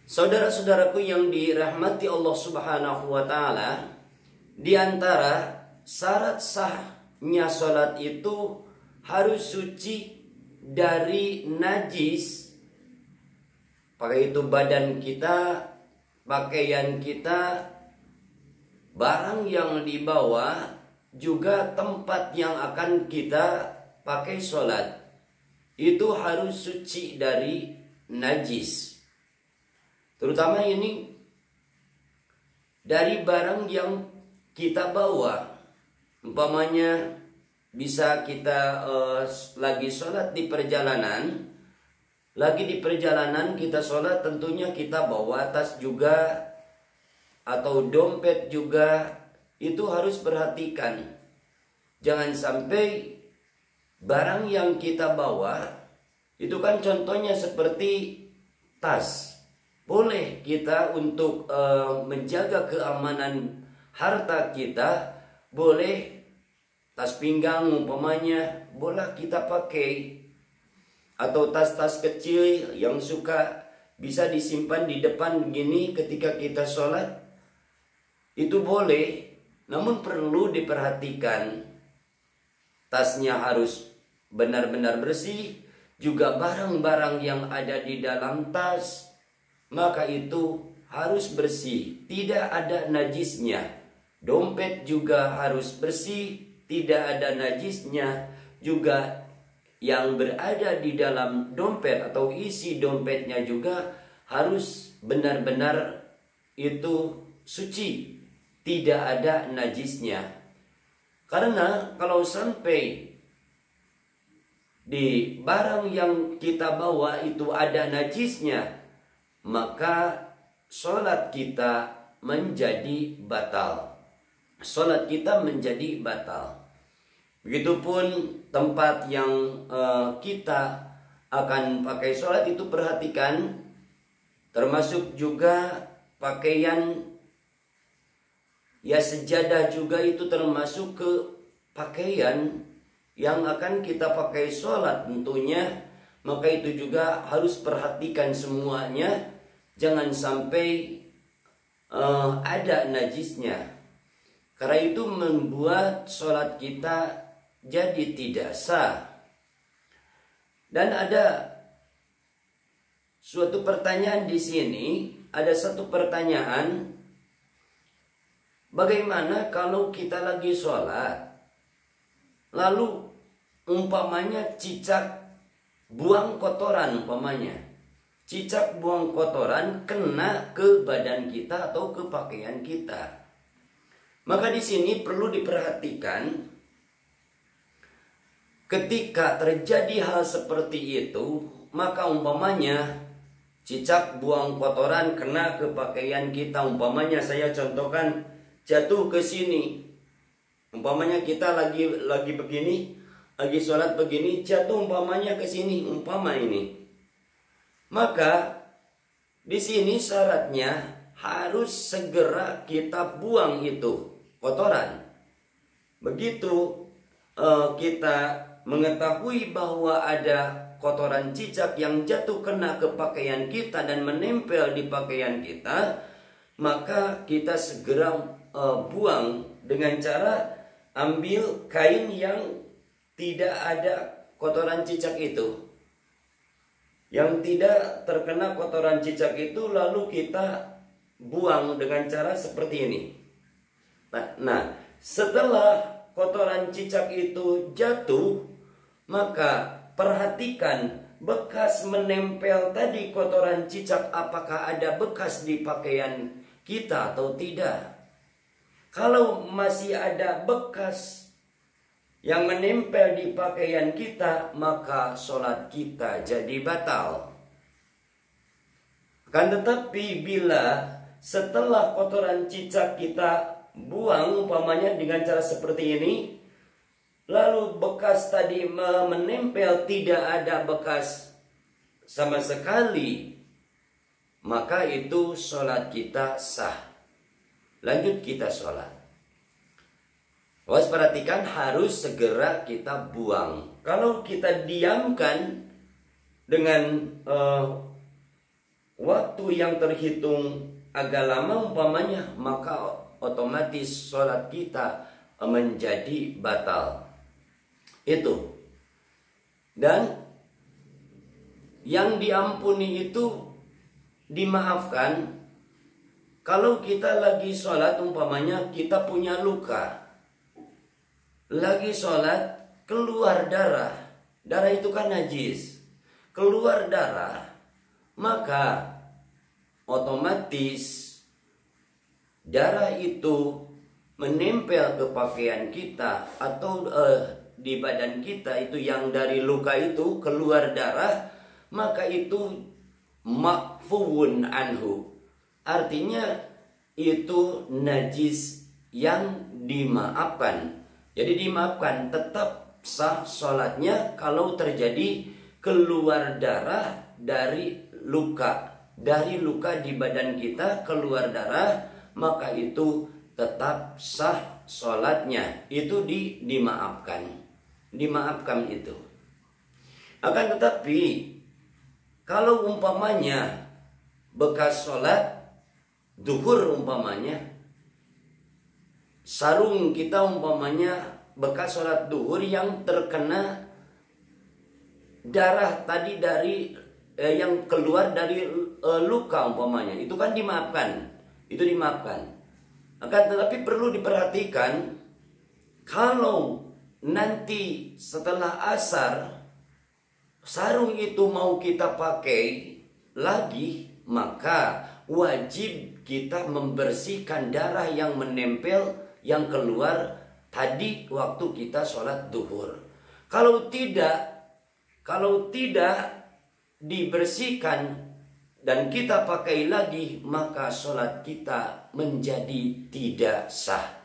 Saudara-saudaraku yang dirahmati Allah Subhanahu wa taala, di antara syarat sahnya salat itu harus suci dari najis. Pakai itu badan kita, pakaian kita, barang yang dibawa, juga tempat yang akan kita pakai salat. Itu harus suci dari najis. Terutama ini dari barang yang kita bawa. Umpamanya bisa kita lagi sholat di perjalanan. Lagi di perjalanan kita sholat, tentunya kita bawa tas juga atau dompet juga. Itu harus perhatikan. Jangan sampai barang yang kita bawa, itu kan contohnya seperti tas. Boleh kita untuk menjaga keamanan harta kita, boleh tas pinggang umpamanya, boleh kita pakai. Atau tas-tas kecil yang suka bisa disimpan di depan begini ketika kita sholat, itu boleh. Namun perlu diperhatikan, tasnya harus benar-benar bersih, juga barang-barang yang ada di dalam tas, maka itu harus bersih, tidak ada najisnya. Dompet juga harus bersih, tidak ada najisnya. Juga yang berada di dalam dompet atau isi dompetnya juga harus benar-benar itu suci, tidak ada najisnya. Karena kalau sampai di barang yang kita bawa itu ada najisnya, maka sholat kita menjadi batal. Sholat kita menjadi batal. Begitupun tempat yang kita akan pakai sholat itu perhatikan. Termasuk juga pakaian, ya sejadah juga itu termasuk ke pakaian yang akan kita pakai sholat tentunya. Maka itu juga harus perhatikan semuanya. Jangan sampai ada najisnya. Karena itu membuat sholat kita jadi tidak sah. Dan ada suatu pertanyaan di sini. Ada satu pertanyaan. Bagaimana kalau kita lagi sholat, lalu umpamanya cicak buang kotoran umpamanya. Cicak buang kotoran kena ke badan kita atau ke pakaian kita. Maka di sini perlu diperhatikan, ketika terjadi hal seperti itu, maka umpamanya cicak buang kotoran kena ke pakaian kita. Umpamanya saya contohkan jatuh ke sini. Umpamanya kita lagi begini, lagi sholat begini, jatuh umpamanya ke sini, umpama ini. Maka di sini syaratnya harus segera kita buang itu kotoran. Begitu kita mengetahui bahwa ada kotoran cicak yang jatuh kena ke pakaian kita dan menempel di pakaian kita, maka kita segera buang dengan cara ambil kain yang tidak ada kotoran cicak itu, yang tidak terkena kotoran cicak itu, lalu kita buang dengan cara seperti ini. Nah, setelah kotoran cicak itu jatuh, maka perhatikan bekas menempel tadi kotoran cicak, apakah ada bekas di pakaian kita atau tidak. Kalau masih ada bekas yang menempel di pakaian kita, maka sholat kita jadi batal. Akan tetapi bila setelah kotoran cicak kita buang umpamanya dengan cara seperti ini, lalu bekas tadi menempel, tidak ada bekas sama sekali, maka itu sholat kita sah. Lanjut kita sholat. Awas perhatikan, harus segera kita buang. Kalau kita diamkan dengan waktu yang terhitung agak lama umpamanya, maka otomatis sholat kita menjadi batal. Itu. Dan yang diampuni itu dimaafkan kalau kita lagi sholat umpamanya kita punya luka. Lagi sholat keluar darah. Darah itu kan najis. Keluar darah, maka otomatis darah itu menempel ke pakaian kita atau di badan kita itu, yang dari luka itu keluar darah, maka itu makfuun anhu, artinya itu najis yang dimaafkan. Jadi dimaafkan, tetap sah sholatnya kalau terjadi keluar darah dari luka di badan kita, keluar darah, maka itu tetap sah sholatnya. Itu dimaafkan itu. Akan tetapi kalau umpamanya bekas sholat duhur umpamanya, sarung kita umpamanya bekas sholat duhur yang terkena darah tadi dari yang keluar dari luka umpamanya, itu kan dimaafkan. Itu dimaafkan. Akan tetapi perlu diperhatikan, kalau nanti setelah asar sarung itu mau kita pakai lagi, maka wajib kita membersihkan darah yang menempel, yang keluar tadi waktu kita sholat duhur. Kalau tidak dibersihkan dan kita pakai lagi, maka sholat kita menjadi tidak sah.